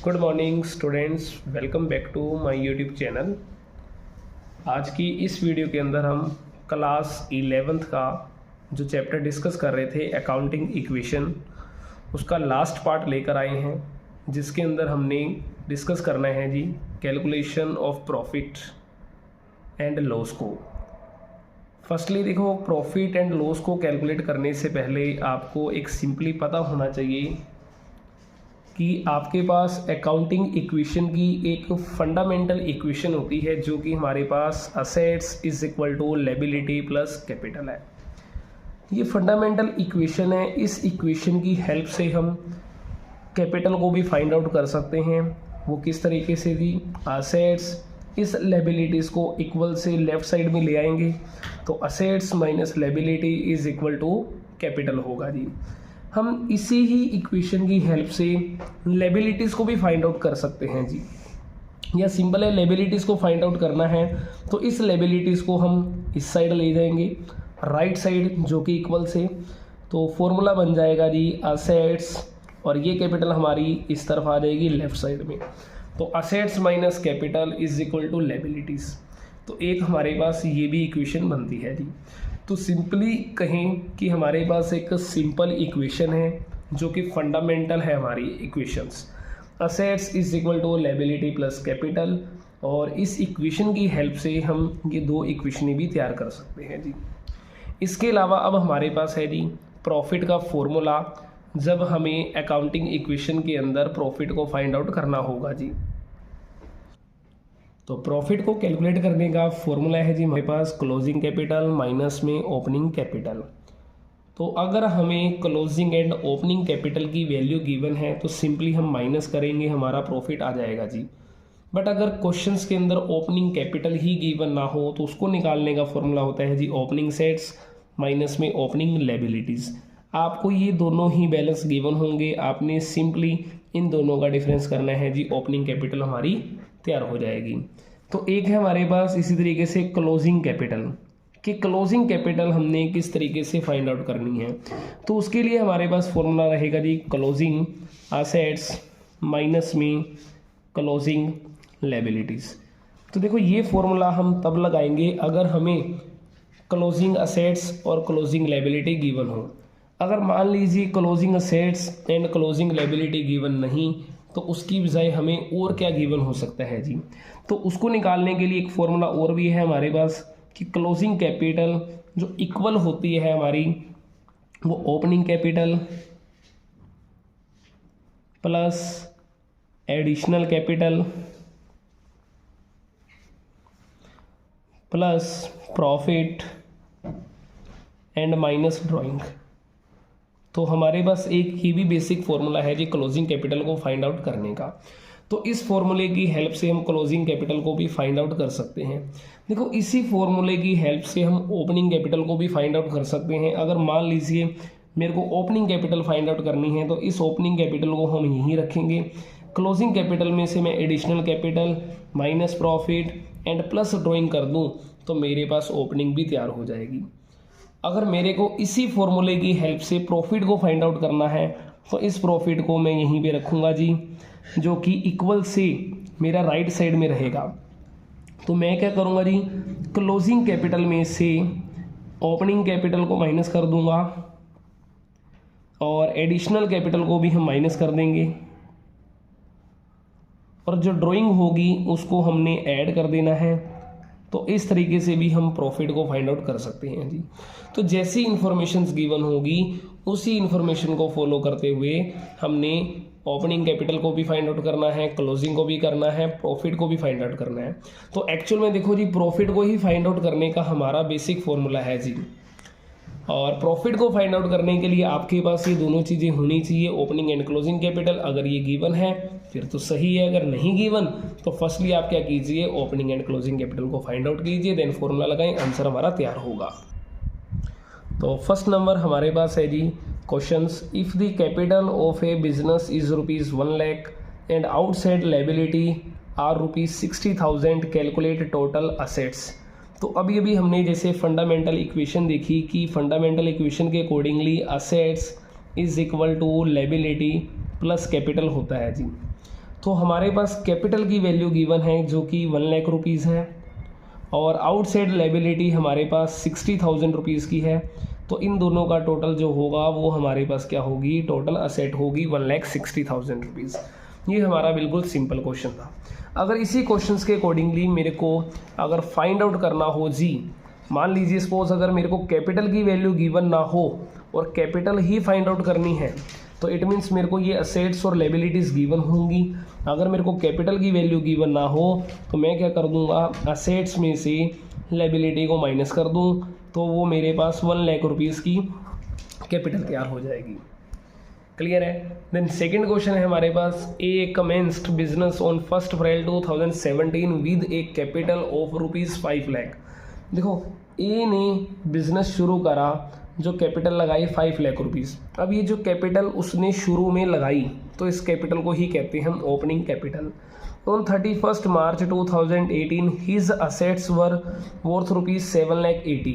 Good morning students, welcome back to my YouTube channel. आज की इस वीडियो के अंदर हम क्लास 11th का जो चैप्टर डिस्कस कर रहे थे अकाउंटिंग इक्वेशन, उसका लास्ट पार्ट लेकर आए हैं, जिसके अंदर हमने डिस्कस करना है जी calculation of profit and loss को। फर्स्टली देखो, प्रॉफिट एंड लॉस को कैलकुलेट करने से पहले आपको एक सिंपली पता होना चाहिए कि आपके पास अकाउंटिंग इक्वेशन की एक फंडामेंटल इक्वेशन होती है जो कि हमारे पास assets is equal to liability plus capital है। ये फंडामेंटल इक्वेशन है। इस इक्वेशन की हेल्प से हम कैपिटल को भी फाइंड आउट कर सकते हैं। वो किस तरीके से भी, असेट्स इस लायबिलिटीज़ को इक्वल से लेफ्ट साइड में ले आएंगे तो assets minus liability is equal to capital होगा जी। हम इसी ही इक्वेशन की हेल्प से लायबिलिटीज़ को भी फाइंड आउट कर सकते हैं जी। या सिंपल है, लायबिलिटीज़ को फाइंड आउट करना है तो इस लायबिलिटीज़ को हम इस साइड ले जाएंगे, राइट साइड जो कि इक्वल से, तो फॉर्मूला बन जाएगा जी असेट्स और ये कैपिटल हमारी इस तरफ आ जाएगी लेफ्ट साइड में। तो assets minus capital is equal to liabilities. तो एक हमारे पास ये भी इक्वेशन बनती है जी। तो सिंपली कहें कि हमारे पास एक सिंपल इक्वेशन है जो कि फंडामेंटल है हमारी equations, assets is equal to liability plus capital. और इस इक्वेशन की हेल्प से हम ये दो इक्वेशनें भी तैयार कर सकते हैं जी। इसके अलावा अब हमारे पास है जी प्रॉफिट का फॉर्मूला, जब हमें अकाउंटिंग इक्वेशन के अंदर प्रॉफिट को फाइंड आउट करना होगा जी। तो प्रॉफिट को कैलकुलेट करने का फॉर्मूला है जी हमारे पास क्लोजिंग कैपिटल माइनस में ओपनिंग कैपिटल। तो अगर हमें क्लोजिंग एंड ओपनिंग कैपिटल की वैल्यू गिवन है तो सिंपली हम माइनस करेंगे, हमारा प्रॉफिट आ जाएगा जी। बट अगर क्वेश्चंस के अंदर ओपनिंग कैपिटल ही गिवन ना हो तो उसको निकालने का फॉर्मूला होता है जी ओपनिंग सेट्स माइनस में ओपनिंग लायबिलिटीज़। आपको ये दोनों ही बैलेंस गिवन होंगे, आपने सिंपली इन दोनों का डिफरेंस करना है जी, ओपनिंग कैपिटल हमारी तैयार हो जाएगी। तो एक है हमारे पास इसी तरीके से क्लोजिंग कैपिटल, कि क्लोजिंग कैपिटल हमने किस तरीके से फाइंड आउट करनी है। तो उसके लिए हमारे पास फॉर्मूला रहेगा जी क्लोजिंग असेट्स माइनस में क्लोजिंग लायबिलिटीज़। तो देखो ये फॉर्मूला हम तब लगाएंगे अगर हमें क्लोजिंग असेट्स और क्लोजिंग लायबिलिटी गिवन हो। अगर मान लीजिए closing assets and closing liability given नहीं तो उसकी बजाय हमें और क्या गिवन हो सकता है जी। तो उसको निकालने के लिए एक फॉर्मूला और भी है हमारे पास कि क्लोजिंग कैपिटल जो इक्वल होती है हमारी वो opening capital plus additional capital plus profit and minus drawing. तो हमारे पास एक ही भी बेसिक फॉर्मूला है जी क्लोजिंग कैपिटल को फाइंड आउट करने का। तो इस फॉर्मूले की हेल्प से हम क्लोजिंग कैपिटल को भी फाइंड आउट कर सकते हैं। देखो इसी फॉर्मूले की हेल्प से हम ओपनिंग कैपिटल को भी फाइंड आउट कर सकते हैं। अगर मान लीजिए मेरे को ओपनिंग कैपिटल फाइंड आउट करनी है तो इस ओपनिंग कैपिटल को हम यहीं रखेंगे। क्लोजिंग कैपिटल में से मैं additional capital minus profit and plus drawing कर दूँ तो मेरे पास ओपनिंग भी तैयार हो जाएगी। अगर मेरे को इसी फॉर्मूले की हेल्प से प्रॉफिट को फाइंड आउट करना है तो इस प्रॉफिट को मैं यहीं पे रखूँगा जी, जो कि इक्वल से मेरा राइट साइड में रहेगा। तो मैं क्या करूँगा जी, क्लोजिंग कैपिटल में से ओपनिंग कैपिटल को माइनस कर दूँगा और एडिशनल कैपिटल को भी हम माइनस कर देंगे और जो ड्राइंग होगी उसको हमने ऐड कर देना है। तो इस तरीके से भी हम प्रॉफिट को फाइंड आउट कर सकते हैं जी। तो जैसी इंफॉर्मेशंस गिवन होगी उसी इंफॉर्मेशन को फॉलो करते हुए हमने ओपनिंग कैपिटल को भी फाइंड आउट करना है, क्लोजिंग को भी करना है, प्रॉफिट को भी फाइंड आउट करना है। तो एक्चुअल में देखो जी प्रॉफिट को ही फाइंड आउट करने का हमारा बेसिक फॉर्मूला है जी। और प्रॉफिट को फाइंड आउट करने के लिए आपके पास ये दोनों चीज़ें होनी चाहिए, ओपनिंग एंड क्लोजिंग कैपिटल। अगर ये गिवन है फिर तो सही है, अगर नहीं गिवन तो फर्स्टली आप क्या कीजिए, ओपनिंग एंड क्लोजिंग कैपिटल को फाइंड आउट कीजिए, देन फॉर्मूला लगाएं, आंसर हमारा तैयार होगा। तो फर्स्ट नंबर हमारे पास है जी questions, if the capital of a business is ₹1 lakh and outside liability are ₹60,000, calculate total assets. तो अभी अभी हमने जैसे फंडामेंटल इक्वेशन देखी कि फंडामेंटल इक्वेशन के accordingly assets is equal to liability plus capital होता है जी। तो हमारे पास कैपिटल की वैल्यू गिवन है जो कि 1 लाख रुपीज़ है, और आउटसाइड लायबिलिटी हमारे पास 60,000 रुपीज़ की है। तो इन दोनों का टोटल जो होगा वो हमारे पास क्या होगी, टोटल असेट होगी 1,60,000 रुपीज़। ये हमारा बिल्कुल सिंपल क्वेश्चन था। अगर इसी क्वेश्चन के अकॉर्डिंगली मेरे को अगर फाइंड आउट करना हो जी, मान लीजिए सपोज अगर मेरे को कैपिटल की वैल्यू गिवन ना हो और कैपिटल ही फाइंड आउट करनी है, तो इट मीन्स मेरे को ये असेट्स और लायबिलिटीज़ गिवन होंगी। अगर मेरे को कैपिटल की वैल्यू गिवन ना हो तो मैं क्या कर दूंगा, असेट्स में से लायबिलिटी को माइनस कर दूं, तो वो मेरे पास 1 लाख रुपीज़ की कैपिटल तैयार हो जाएगी। क्लियर है। देन सेकंड क्वेश्चन है हमारे पास, A commenced business on 1 April 2017 with a capital of ₹5 lakh. देखो ए ने बिजनेस शुरू करा, जो कैपिटल लगाई 5 लाख रुपीज़। अब ये जो कैपिटल उसने शुरू में लगाई तो इस कैपिटल को ही कहते हैं हम opening capital. On 31 March 2018 his assets were worth ₹7,80,000।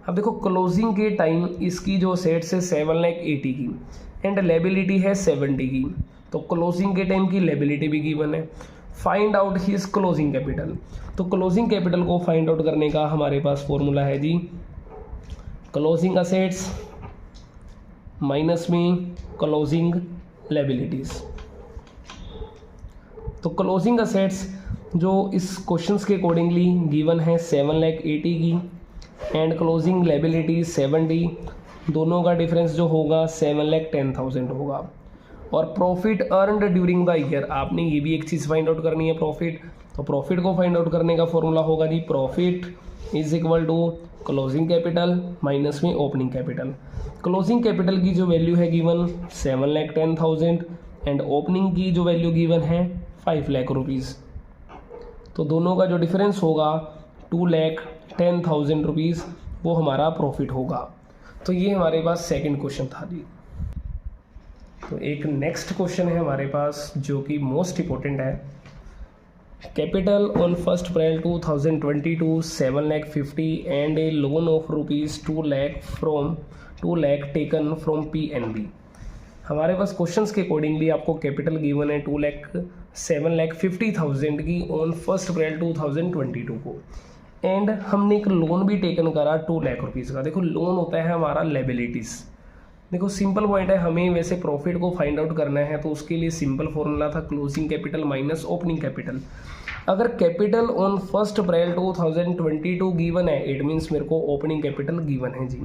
अब देखो क्लोजिंग के टाइम इसकी जो असेट्स है 7,80,000 की एंड लायबिलिटी है 70 की, तो क्लोजिंग के टाइम की लायबिलिटी भी गिवन है। Find out his closing capital, तो क्लोजिंग कैपिटल को फाइंड आउट करने का हमारे पास फॉर्मूला है जी, क्लोजिंग असेट्स माइनस में क्लोजिंग लायबिलिटीज़। तो क्लोजिंग असेट्स जो इस क्वेश्चंस के अकॉर्डिंगली गिवन है 7,80,000 की एंड क्लोजिंग लायबिलिटी 70, दोनों का डिफरेंस जो होगा 7,10,000 होगा। और profit earned during the year, आपने ये भी एक चीज़ फाइंड आउट करनी है प्रॉफिट, तो प्रॉफिट को फाइंड आउट करने का फॉर्मूला होगा जी, profit is equal to closing capital minus में ओपनिंग कैपिटल। क्लोजिंग कैपिटल की जो वैल्यू है गिवन 7,10,000 एंड ओपनिंग की जो वैल्यू गिवन है 5 लाख रुपीज़, तो दोनों का जो डिफरेंस होगा 2,10,000 रुपीज़, वो हमारा प्रॉफिट होगा। तो ये हमारे पास सेकंड क्वेश्चन था जी। तो एक नेक्स्ट क्वेश्चन है हमारे पास जो कि मोस्ट इम्पोर्टेंट है, capital on 1 April 2022 7,50,000 and A loan of ₹2 lakh taken from PNB। हमारे पास क्वेश्चंस के अकॉर्डिंगली आपको कैपिटल गिवन है 7,50,000 की ऑन 1 अप्रैल 2022 को, एंड हमने एक लोन भी टेकन करा 2 लाख रुपीज़ का। देखो लोन होता है हमारा लायबिलिटीज़। देखो सिंपल पॉइंट है, हमें वैसे प्रॉफिट को फाइंड आउट करना है तो उसके लिए सिंपल फॉर्मूला था closing capital minus opening capital. अगर कैपिटल ऑन 1 अप्रैल 2022 गिवन है, इट मीन्स मेरे को ओपनिंग कैपिटल गिवन है जी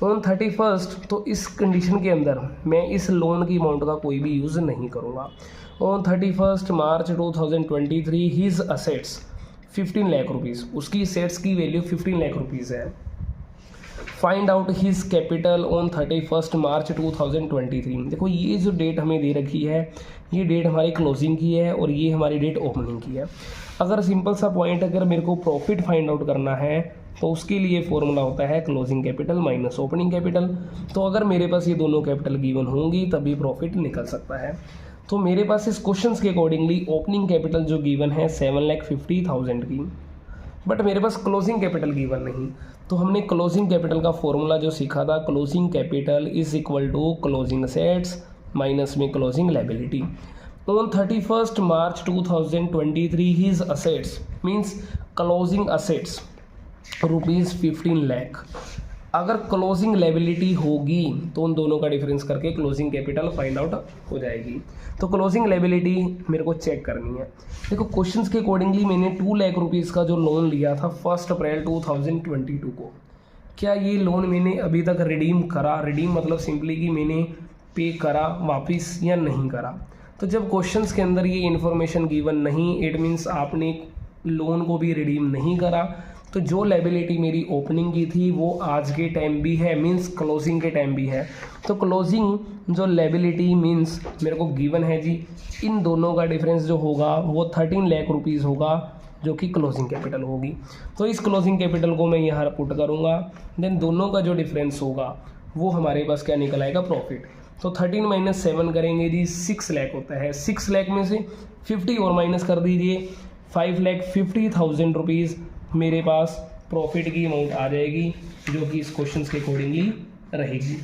ऑन 31, तो इस कंडीशन के अंदर मैं इस लोन की अमाउंट का कोई भी यूज़ नहीं करूँगा। On 31 March 2023 his assets 15 lakh rupees, उसकी असेट्स की वैल्यू 15 लाख रुपीज़ है। Find out his capital on 31 March 2023। देखो ये जो डेट हमें दे रखी है, ये डेट हमारी क्लोजिंग की है और ये हमारी डेट ओपनिंग की है। अगर सिंपल सा पॉइंट, अगर मेरे को प्रॉफिट फाइंड आउट करना है तो उसके लिए फॉर्मूला होता है closing capital minus opening capital. तो अगर मेरे पास ये दोनों कैपिटल गिवन होंगी तभी प्रॉफिट निकल सकता है। तो मेरे पास इस क्वेश्चंस के अकॉर्डिंगली ओपनिंग कैपिटल जो गिवन है 7,50,000 की, बट मेरे पास क्लोजिंग कैपिटल गिवन नहीं। तो हमने क्लोजिंग कैपिटल का फॉर्मूला जो सीखा था, closing capital is equal to closing assets minus में closing liability. On 31 March 2023 his assets means closing assets ₹15 lakh. अगर क्लोजिंग लायबिलिटी होगी तो उन दोनों का डिफरेंस करके क्लोजिंग कैपिटल फाइंड आउट हो जाएगी। तो क्लोजिंग लायबिलिटी मेरे को चेक करनी है। देखो क्वेश्चंस के अकॉर्डिंगली मैंने 2 लाख रुपीज़ का जो लोन लिया था 1 अप्रैल 2022 को, क्या ये लोन मैंने अभी तक रिडीम करा? रिडीम मतलब सिंपली कि मैंने पे करा वापस या नहीं करा। तो जब क्वेश्चंस के अंदर ये इन्फॉर्मेशन गिवन नहीं, इट मीन्स आपने लोन को भी रिडीम नहीं करा, तो जो लायबिलिटी मेरी ओपनिंग की थी वो आज के टाइम भी है, मींस क्लोजिंग के टाइम भी है। तो क्लोजिंग जो लायबिलिटी मींस मेरे को गिवन है जी, इन दोनों का डिफरेंस जो होगा वो 13 लाख रुपीज़ होगा, जो कि क्लोजिंग कैपिटल होगी। तो इस क्लोजिंग कैपिटल को मैं यहाँ पुट करूँगा, देन दोनों का जो डिफरेंस होगा वो हमारे पास क्या निकल आएगा, प्रॉफिट। तो 13 माइनस 7 करेंगे जी 6 लाख होता है। 6 लाख में से 50 और माइनस कर दीजिए, 5,50,000 रुपीज़ मेरे पास प्रॉफिट की अमाउंट आ जाएगी, जो कि इस क्वेश्चन के अकॉर्डिंगली रहेगी।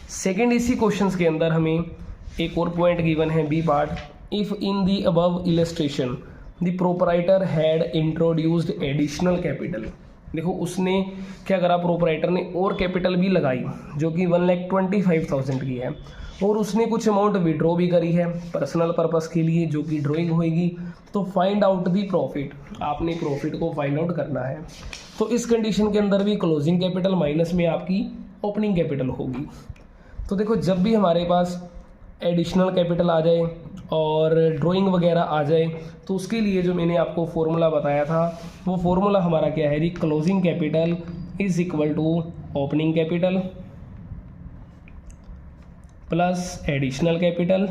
सेकंड, इसी क्वेश्चन के अंदर हमें एक और पॉइंट गिवन है B part, if in the above illustration the proprietor had introduced additional capital. देखो उसने क्या करा, प्रोपराइटर ने और कैपिटल भी लगाई जो कि 1,25,000 की है, और उसने कुछ अमाउंट विड्रॉ भी करी है पर्सनल पर्पस के लिए जो कि ड्राइंग होएगी। तो फाइंड आउट दी प्रॉफिट, आपने प्रॉफिट को फाइंड आउट करना है। तो इस कंडीशन के अंदर भी क्लोजिंग कैपिटल माइनस में आपकी ओपनिंग कैपिटल होगी। तो देखो जब भी हमारे पास एडिशनल कैपिटल आ जाए और ड्राइंग वगैरह आ जाए तो उसके लिए जो मैंने आपको फॉर्मूला बताया था वो फॉर्मूला हमारा क्या है जी, closing capital is equal to opening capital plus additional capital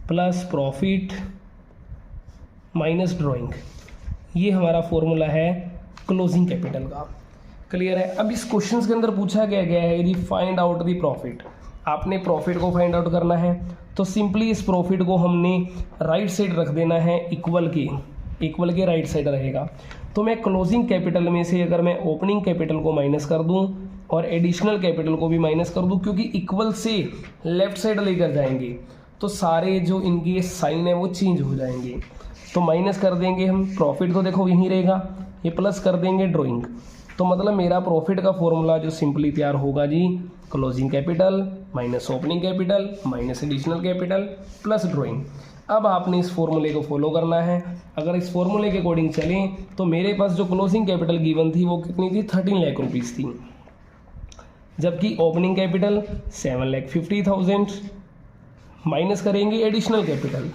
plus profit minus drawing. ये हमारा फॉर्मूला है क्लोजिंग कैपिटल का। क्लियर है। अब इस क्वेश्चन के अंदर पूछा गया है यदि फाइंड आउट द प्रॉफिट, आपने प्रॉफिट को फाइंड आउट करना है तो सिंपली इस प्रॉफिट को हमने राइट साइड रख देना है, इक्वल के राइट साइड रहेगा। तो मैं क्लोजिंग कैपिटल में से अगर मैं ओपनिंग कैपिटल को माइनस कर दूं और एडिशनल कैपिटल को भी माइनस कर दूं, क्योंकि इक्वल से लेफ्ट साइड लेकर जाएंगे तो सारे जो इनके साइन है वो चेंज हो जाएंगे। तो माइनस कर देंगे हम, प्रॉफिट तो देखो यहीं रहेगा, ये प्लस कर देंगे ड्राइंग। तो मतलब मेरा प्रॉफिट का फॉर्मूला जो सिंपली तैयार होगा जी, closing capital minus opening capital minus additional capital plus drawing. अब आपने इस फॉर्मूले को फॉलो करना है। अगर इस फॉर्मूले के अकॉर्डिंग चलें तो मेरे पास जो क्लोजिंग कैपिटल गिवन थी वो कितनी थी, 13 लाख रुपीज़ थी, जबकि ओपनिंग कैपिटल 7,50,000 माइनस करेंगे एडिशनल कैपिटल।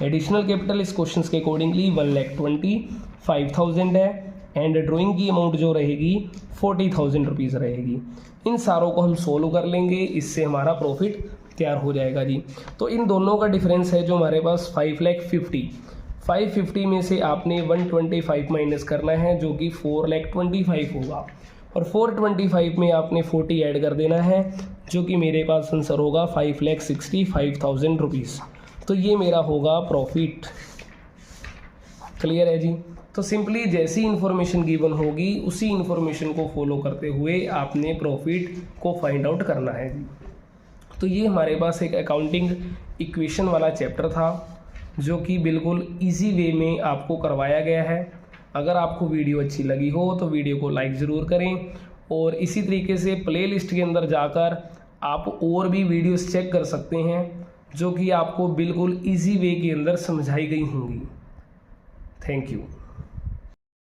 एडिशनल कैपिटल इस क्वेश्चन के अकॉर्डिंगली 1,25,000 है एंड ड्राइंग की अमाउंट जो रहेगी 40,000 रुपीज़ रहेगी। इन सारों को हम सोल्व कर लेंगे, इससे हमारा प्रॉफिट तैयार हो जाएगा जी। तो इन दोनों का डिफरेंस है जो हमारे पास 5,50,000 में से आपने 125 माइनस करना है जो कि 4,25,000 होगा, और 425 में आपने 40 ऐड कर देना है जो कि मेरे पास आंसर होगा 5,65,000 रुपीज़। तो ये मेरा होगा प्रॉफिट। क्लियर है जी। तो सिंपली जैसी इन्फॉर्मेशन गिवन होगी उसी इन्फॉर्मेशन को फॉलो करते हुए आपने प्रॉफिट को फाइंड आउट करना है जी। तो ये हमारे पास एक अकाउंटिंग इक्वेशन वाला चैप्टर था जो कि बिल्कुल इजी वे में आपको करवाया गया है। अगर आपको वीडियो अच्छी लगी हो तो वीडियो को लाइक ज़रूर करें, और इसी तरीके से प्लेलिस्ट के अंदर जाकर आप और भी वीडियोस चेक कर सकते हैं जो कि आपको बिल्कुल इजी वे के अंदर समझाई गई होंगी। Thank you.